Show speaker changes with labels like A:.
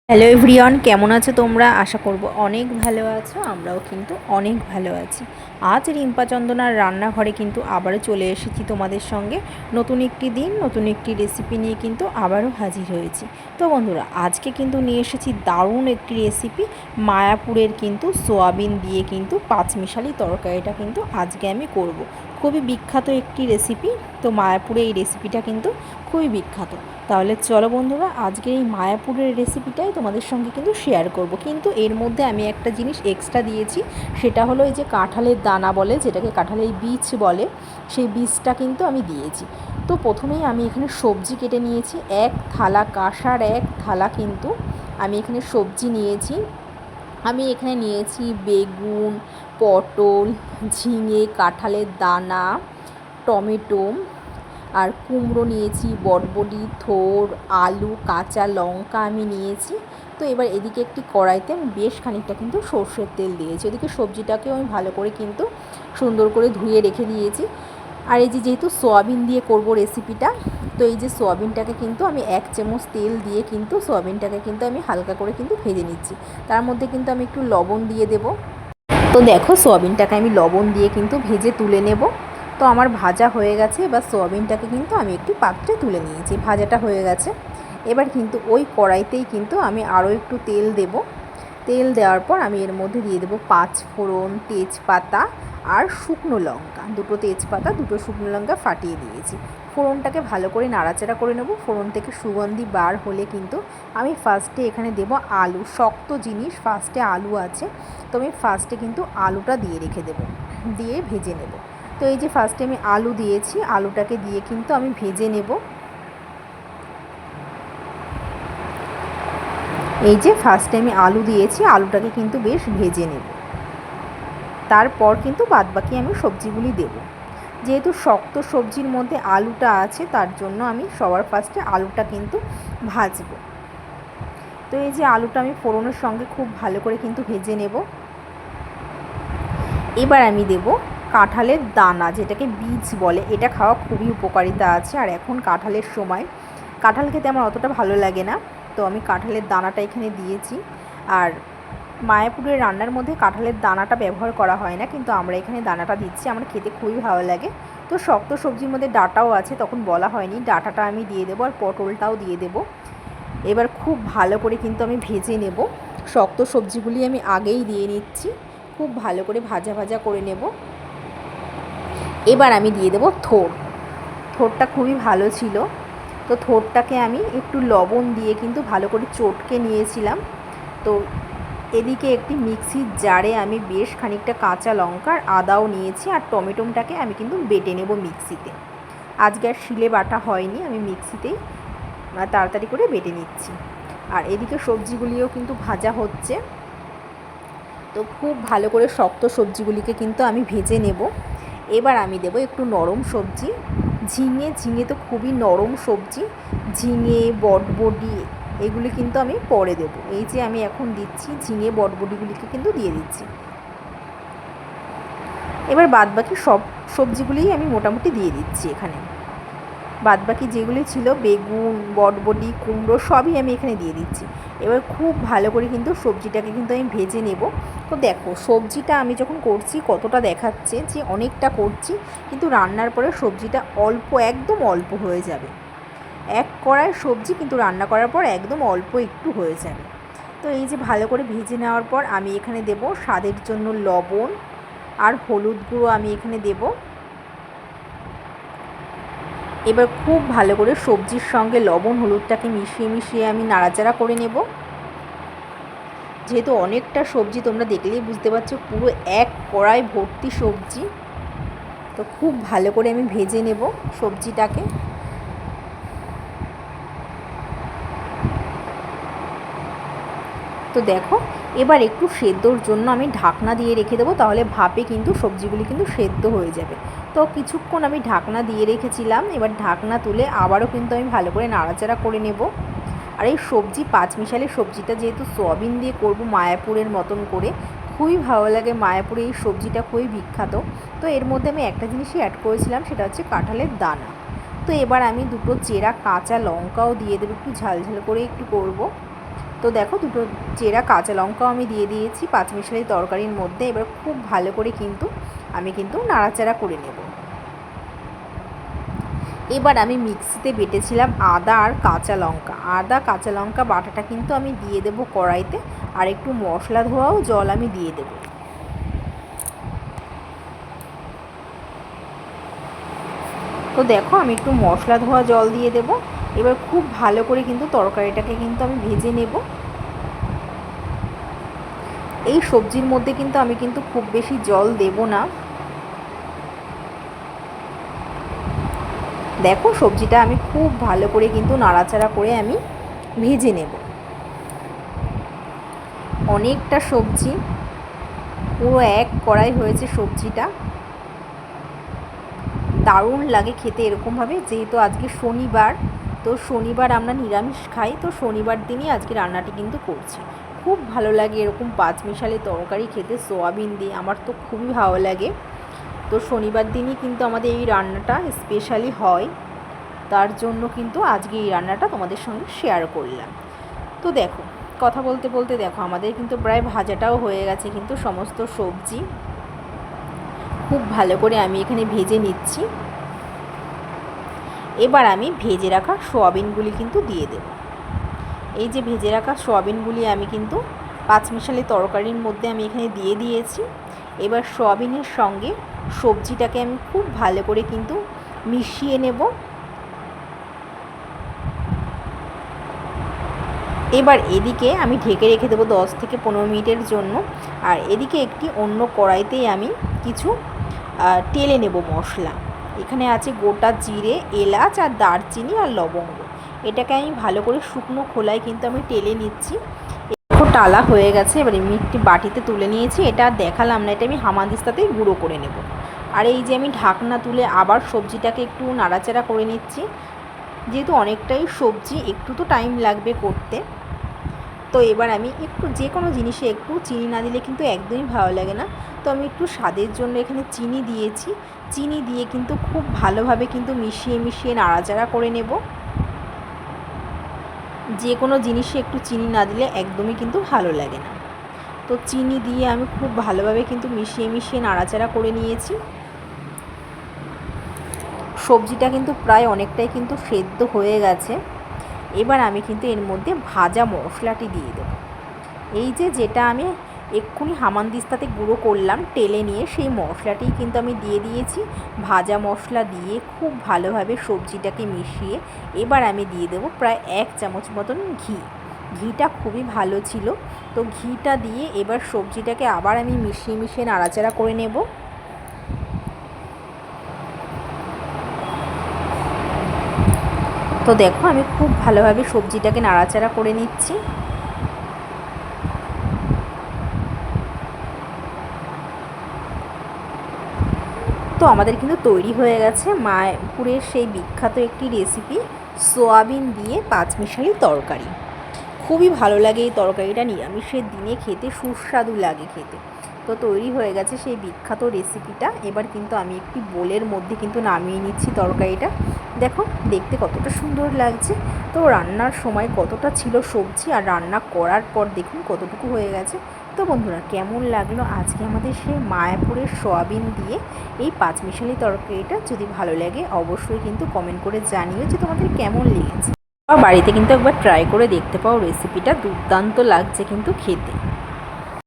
A: Hello everyone, কেমন আছো তোমরা? আশা করব অনেক ভালো আছো। আমরাও কিন্তু অনেক ভালো আছি। আজ রিম্পা চন্দনার রান্নাঘরে কিন্তু আবারও চলে এসেছি তোমাদের সঙ্গে। নতুন একটি দিন, নতুন একটি রেসিপি নিয়ে কিন্তু আবারও হাজির হয়েছি। তো বন্ধুরা, আজকে কিন্তু নিয়ে এসেছি দারুণ একটি রেসিপি। মায়াপুরের কিন্তু সোয়াবিন দিয়ে কিন্তু পাঁচমিশালি তরকারিটা কিন্তু আজকে আমি করব। খুবই বিখ্যাত একটি রেসিপি। তো মায়াপুরে এই রেসিপিটা কিন্তু খুবই বিখ্যাত। তাহলে চলো বন্ধুরা, আজকে এই মায়াপুরের রেসিপিটাই তোমাদের সঙ্গে কিন্তু শেয়ার করব। কিন্তু এর মধ্যে আমি একটা জিনিস এক্সট্রা দিয়েছি, সেটা হলো এই যে কাঁঠালের দানা বলে, যেটাকে কাঁঠালের বীজ বলে, সেই বীজটা কিন্তু আমি দিয়েছি। তো প্রথমেই আমি এখানে সবজি কেটে নিয়েছি। এক থালা কাঁসার এক থালা কিন্তু আমি এখানে সবজি নিয়েছি। আমি এখানে নিয়েছি বেগুন, পটল, ঝিঙে, কাঁঠালের দানা, টমেটো আর কুমড়ো নিয়েছি, বটবটি, থোড়, আলু, কাঁচা লঙ্কা আমি নিয়েছি। তো এবার এদিকে একটি কড়াইতে আমি বেশ খানিকটা কিন্তু সর্ষের তেল দিয়েছি। ওদিকে সবজিটাকেও আমি ভালো করে কিন্তু সুন্দর করে ধুয়ে রেখে দিয়েছি। আর এই যে যেহেতু সোয়াবিন দিয়ে করব রেসিপিটা, তো এই যে সোয়াবিনটাকে কিন্তু আমি 1 চামচ তেল দিয়ে কিন্তু সোয়াবিনটাকে কিন্তু আমি হালকা করে কিন্তু ভেজে নিচ্ছি। তার মধ্যে কিন্তু আমি একটু লবণ দিয়ে দেব। তো দেখো, সোয়াবিনটাকে আমি লবণ দিয়ে কিন্তু ভেজে তুলে নেব। তো আমার ভাজা হয়ে গেছে। এবার সোয়াবিনটাকে কিন্তু আমি একটি পাত্রে তুলে নিয়েছি, ভাজাটা হয়ে গেছে। এবার কিন্তু ওই কড়াইতেই কিন্তু আমি আরও একটু তেল দেব। তেল দেওয়ার পর আমি এর মধ্যে দিয়ে দেবো 5 ফোড়ন, তেজপাতা আর শুকনো লঙ্কা। দুটো তেজপাতা, দুটো শুকনো লঙ্কা ফাটিয়ে দিয়েছি। ফোড়নটাকে ভালো করে নাড়াচাড়া করে নেব। ফোড়ন থেকে সুগন্ধি বার হলে কিন্তু আমি ফার্স্টে এখানে দেব আলু। শক্ত জিনিস, ফার্স্টে আলু আছে, তো আমি ফার্স্টে কিন্তু আলুটা দিয়ে রেখে দেব, দিয়ে ভেজে নেব। তো এই যে ফার্স্টে আমি আলু দিয়েছি, আলুটাকে দিয়ে কিন্তু আমি ভেজে নেব। এই যে ফার্স্টে আমি আলু দিয়েছি, আলুটাকে কিন্তু বেশ ভেজে নেব। তারপর কিন্তু বাদবাকি আমি সবজিগুলি দেব। যেহেতু শক্ত সবজির মধ্যে আলুটা আছে, তার জন্য আমি সবার ফার্স্টে আলুটা কিন্তু ভাজবো। তো এই যে আলুটা আমি ফোড়নের সঙ্গে খুব ভালো করে কিন্তু ভেজে নেব। এবার আমি দেব কাঁঠালের দানা, যেটাকে বীজ বলে। এটা খাওয়া খুবই উপকারিতা আছে। আর এখন কাঁঠালের সময়, কাঁঠাল খেতে আমার অতটা ভালো লাগে না, তো আমি কাঁঠালের দানাটা এখানে দিয়েছি। আর মায়াপুরের রান্নার মধ্যে কাঁঠালের দানাটা ব্যবহার করা হয় না, কিন্তু আমরা এখানে দানাটা দিচ্ছি। আমার খেতে খুবই ভালো লাগে। তো শক্ত সবজির মধ্যে ডাঁটাও আছে, তখন বলা হয়নি, ডাঁটাটা আমি দিয়ে দেবো, আর পটলটাও দিয়ে দেবো। এবার খুব ভালো করে কিন্তু আমি ভেজে নেব। শক্ত সবজিগুলি আমি আগেই দিয়ে নিচ্ছি, খুব ভালো করে ভাজা ভাজা করে নেব। এবার আমি দিয়ে দেবো থোড়। থোড়টা খুবই ভালো ছিল, তো থোড়টাকে আমি একটু লবণ দিয়ে কিন্তু ভালো করে চটকে নিয়েছিলাম। তো এদিকে একটি মিক্সির জারে আমি বেশ খানিকটা কাঁচা লঙ্কার আদাও নিয়েছি, আর টমেটোটাকে আমি কিন্তু বেটে নেব মিক্সিতে। আজকে আর শিলে বাটা হয়নি, আমি মিক্সিতেই তাড়াতাড়ি করে বেটে নিচ্ছি। আর এদিকে সবজিগুলিও কিন্তু ভাজা হচ্ছে। তো খুব ভালো করে শক্ত সবজিগুলিকে কিন্তু আমি ভেজে নেব। এবার আমি দেব একটু নরম সবজি, ঝিঙে। ঝিঙে তো খুবই নরম সবজি। ঝিঙে, বটবটি, এগুলি কিন্তু আমি পরে দেব। এই যে আমি এখন দিচ্ছি, ঝিঙে বটবটিগুলিকে কিন্তু দিয়ে দিচ্ছি। এবার বাদবাকি সব সবজিগুলিই আমি মোটামুটি দিয়ে দিচ্ছি এখানে। বাদবাকি যেগুলি ছিল, বেগুন, বটবটি, কুমড়ো, সবই আমি এখানে দিয়ে দিচ্ছি। এবার খুব ভালো করে কিন্তু সবজিটাকে কিন্তু আমি ভেজে নেব। তো দেখো, সবজিটা আমি যখন করছি কতটা দেখাচ্ছে যে অনেকটা করছি, কিন্তু রান্নার পরে সবজিটা অল্প, একদম অল্প হয়ে যাবে। এক কড়াই সবজি কিন্তু রান্না করার পর একদম অল্প একটু হয়ে যাবে। তো এই যে ভালো করে ভেজে নেওয়ার পর আমি এখানে দেব স্বাদের জন্য লবণ আর হলুদ গুঁড়ো আমি এখানে দেব। এবার খুব ভালো করে সবজির সঙ্গে লবণ হলুদটাকে মিশিয়ে মিশিয়ে আমি নাড়াচাড়া করে নেব। যেহেতু অনেকটা সবজি, তোমরা দেখলেই বুঝতে পারছো, পুরো এক কড়াই ভর্তি সবজি, তো খুব ভালো করে আমি ভেজে নেব সবজিটাকে। তো দেখো, এবার একটু সেদ্ধর জন্য আমি ঢাকনা দিয়ে রেখে দেবো, তাহলে ভাপে কিন্তু সবজিগুলি কিন্তু সেদ্ধ হয়ে যাবে। তো কিছুক্ষণ আমি ঢাকনা দিয়ে রেখেছিলাম। এবার ঢাকনা তুলে আবারও কিন্তু আমি ভালো করে নাড়াচাড়া করে নেব। আর এই সবজি, পাঁচমিশালি সবজিটা যেহেতু সয়াবিন দিয়ে করব মায়াপুরের মতন করে, খুবই ভালো লাগে। মায়াপুরে এই সবজিটা খুবই বিখ্যাত। তো এর মধ্যে আমি একটা জিনিসই অ্যাড করেছিলাম, সেটা হচ্ছে কাঁঠালের দানা। তো এবার আমি দুটো চেরা কাঁচা লঙ্কাও দিয়ে দেবো, একটু ঝাল ঝাল করে একটু করব। তো দেখো দুটো চেরা কাঁচা লঙ্কাও আমি দিয়ে দিয়েছি পাঁচমিশালি তরকারির মধ্যে। এবার খুব ভালো করে কিন্তু আমি কিন্তু নাড়াচাড়া করে নেব। এবার আমি মিক্সিতে বেটেছিলাম আদা আর কাঁচা লঙ্কা, আদা কাঁচা লঙ্কা বাটাটা কিন্তু আমি দিয়ে দেবো কড়াইতে, আর একটু মশলা ধোয়াও জল আমি দিয়ে দেব। তো দেখো আমি একটু মশলা ধোয়া জল দিয়ে দেব। এবার খুব ভালো করে কিন্তু তরকারিটাকে কিন্তু আমি ভেজে নেব। এই সবজির মধ্যে কিন্তু আমি কিন্তু খুব বেশি জল দেব না। দেখো সবজিটা আমি খুব ভালো করে কিন্তু নাড়াচাড়া করে আমি ভেজে নেব। অনেকটা সবজি, পুরো এক কড়াই হয়েছে সবজিটা। দারুণ লাগে খেতে এরকমভাবে। যেহেতু আজকে শনিবার, তো শনিবার আমরা নিরামিষ খাই, তো শনিবার দিনই আজকে রান্নাটি কিন্তু করছি। খুব ভালো লাগে এরকম পাঁচমিশালি তরকারি খেতে সয়াবিন দিয়ে, আমার তো খুবই ভালো লাগে। তো শনিবার দিনই কিন্তু আমাদের এই রান্নাটা স্পেশালি হয়, তার জন্য কিন্তু আজকে এই রান্নাটা তোমাদের সঙ্গে শেয়ার করলাম। তো দেখো কথা বলতে বলতে দেখো আমাদের কিন্তু প্রায় ভাজাটাও হয়ে গেছে, কিন্তু সমস্ত সবজি খুব ভালো করে আমি এখানে ভেজে নিচ্ছি। এবার আমি ভেজে রাখা সোয়াবিনগুলি কিন্তু দিয়ে দেব। এই যে ভেজে রাখা সোয়াবিনগুলি আমি কিন্তু পাঁচমিশালি তরকারির মধ্যে আমি এখানে দিয়ে দিয়েছি। এবার সোয়াবিনের সঙ্গে সবজিটাকে আমি খুব ভালো করে কিন্তু মিশিয়ে নেব। এবার এদিকে আমি ঢেকে রেখে দেবো 10 থেকে 15 মিনিটের জন্য। আর এদিকে একটি অন্য কড়াইতেই আমি কিছু টেলে নেব মশলা। এখানে আছে গোটা জিরে, এলাচ আর দারচিনি আর লবঙ্গ। এটাকে আমি ভালো করে শুকনো খোলায় কিন্তু আমি টেলে নিচ্ছি। একটু টালা হয়ে গেছে, এবার আমি একটি বাটিতে তুলে নিয়েছি। এটা দেখালাম না, এটা আমি হামানদিস্তাতেই গুঁড়ো করে নেব। আর এই যে আমি ঢাকনা তুলে আবার সবজিটাকে একটু নাড়াচাড়া করে নিচ্ছি। যেহেতু অনেকটাই সবজি, একটু তো টাইম লাগবে করতে। তো এবার আমি একটু যে কোনো জিনিসে একটু চিনি না দিলে কিন্তু একদমই ভালো লাগে না। তো আমি একটু স্বাদের জন্য এখানে চিনি দিয়েছি। চিনি দিয়ে কিন্তু খুব ভালোভাবে কিন্তু মিশিয়ে মিশিয়ে নাড়াচাড়া করে নেব। যে কোনো জিনিসে একটু চিনি না দিলে একদমই কিন্তু ভালো লাগে না। তো চিনি দিয়ে আমি খুব ভালোভাবে কিন্তু মিশিয়ে মিশিয়ে নাড়াচাড়া করে নিয়েছি। সবজিটা কিন্তু প্রায় অনেকটাই কিন্তু সেদ্ধ হয়ে গেছে। এবার আমি কিন্তু এর মধ্যে ভাজা মশলাটি দিয়ে দেব। এই যে যেটা আমি এক্ষুনি হামানদিস্তাতে গুঁড়ো করলাম টেলে নিয়ে, সেই মশলাটি কিন্তু আমি দিয়ে দিয়েছি। ভাজা মশলা দিয়ে খুব ভালোভাবে সবজিটাকে মিশিয়ে এবার আমি দিয়ে দেবো প্রায় 1 চামচ মতন ঘি। ঘিটা খুবই ভালো ছিল। তো ঘিটা দিয়ে এবার সবজিটাকে আবার আমি মিশিয়ে মিশিয়ে নাড়াচাড়া করে নেব। তো দেখো আমি খুব ভালোভাবে সবজিটাকে নাড়াচাড়া করে নিচ্ছি। তো আমাদের কিন্তু তৈরি হয়ে গেছে মায়াপুরের সেই বিখ্যাত একটি রেসিপি, সোয়াবিন দিয়ে পাঁচমিশালি তরকারি। খুবই ভালো লাগে এই তরকারিটা, নিরামিষের দিনে খেতে সুস্বাদু লাগে খেতে। তো তৈরি হয়ে গেছে সেই বিখ্যাত রেসিপিটা। এবার কিন্তু আমি একটি বোলের মধ্যে কিন্তু নামিয়ে নিচ্ছি তরকারিটা। দেখো দেখতে কতটা সুন্দর লাগছে। তো রান্নার সময় কতটা ছিল সবজি, আর রান্না করার পর দেখুন কতটুকু হয়ে গেছে। তো বন্ধুরা কেমন লাগলো আজকে আমাদের সেই মায়াপুরের সোয়াবিন দিয়ে এই পাঁচমিশালি তরকারিটা? যদি ভালো লাগে অবশ্যই কিন্তু কমেন্ট করে জানিও যে তোমাদের কেমন লেগেছে। বাড়িতে কিন্তু একবার ট্রাই করে দেখতে পাও, রেসিপিটা দুর্দান্ত লাগছে কিন্তু খেতে।